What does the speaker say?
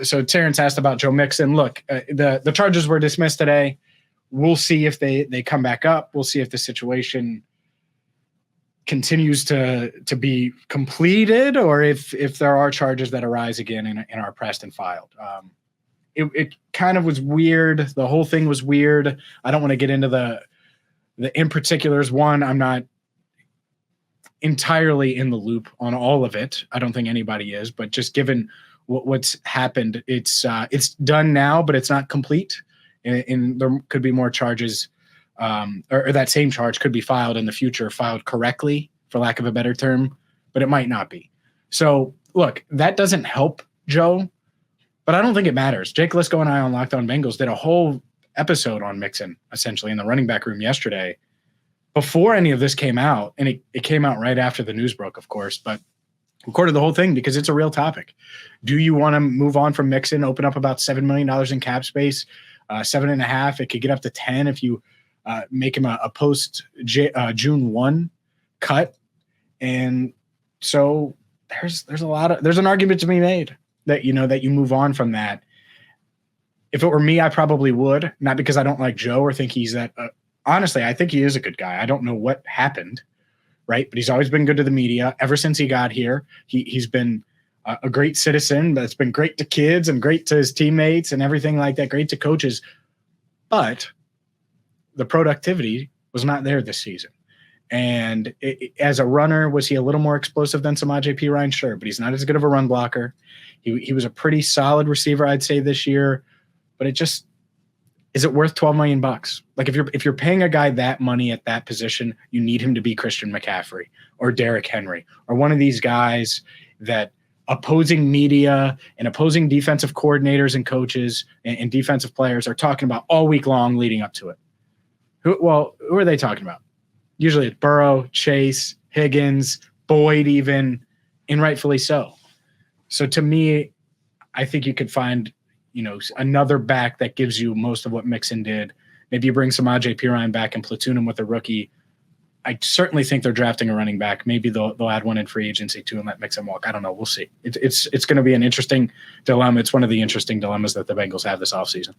So Terrence asked about Joe Mixon. Look, the charges were dismissed today. We'll see if they come back up. We'll see if the situation continues to be completed, or if there are charges that arise again and are pressed and filed. It kind of was weird. The whole thing was weird. I don't want to get into the in particulars. One, I'm not entirely in the loop on all of it. I don't think anybody is, but just given what's happened, it's done now, but it's not complete, and there could be more charges, or that same charge could be filed in the future, filed correctly, for lack of a better term, but it might not be. So look, that doesn't help Joe, but I don't think it matters. Jake Lisco and I on Locked On Bengals did a whole episode on Mixon, essentially, in the running back room yesterday, before any of this came out, and it came out right after the news broke, of course, but recorded the whole thing because it's a real topic. Do you want to move on from Mixon, open up about $7 million in cap space, 7.5? It could get up to 10 if you make him a post June 1 cut. And so there's an argument to be made that, that you move on from that. If it were me, I probably would, not because I don't like Joe or think he's that. Honestly, I think he is a good guy. I don't know what happened, right? But he's always been good to the media ever since he got here. He's been a great citizen that's been great to kids and great to his teammates and everything like that, great to coaches. But the productivity was not there this season. And as a runner, was he a little more explosive than Samaje Perine? Sure, but he's not as good of a run blocker. He was a pretty solid receiver, I'd say, this year. But it just, is it worth $12 million? Like, if you're paying a guy that money at that position, you need him to be Christian McCaffrey or Derrick Henry or one of these guys that opposing media and opposing defensive coordinators and coaches and defensive players are talking about all week long leading up to it. Who are they talking about? Usually it's Burrow, Chase, Higgins, Boyd even, and rightfully so. So to me, I think you could find, another back that gives you most of what Mixon did. Maybe you bring Samaje Perine back and platoon him with a rookie. I certainly think they're drafting a running back. Maybe they'll add one in free agency too and let Mixon walk. I don't know. We'll see. It's going to be an interesting dilemma. It's one of the interesting dilemmas that the Bengals have this offseason.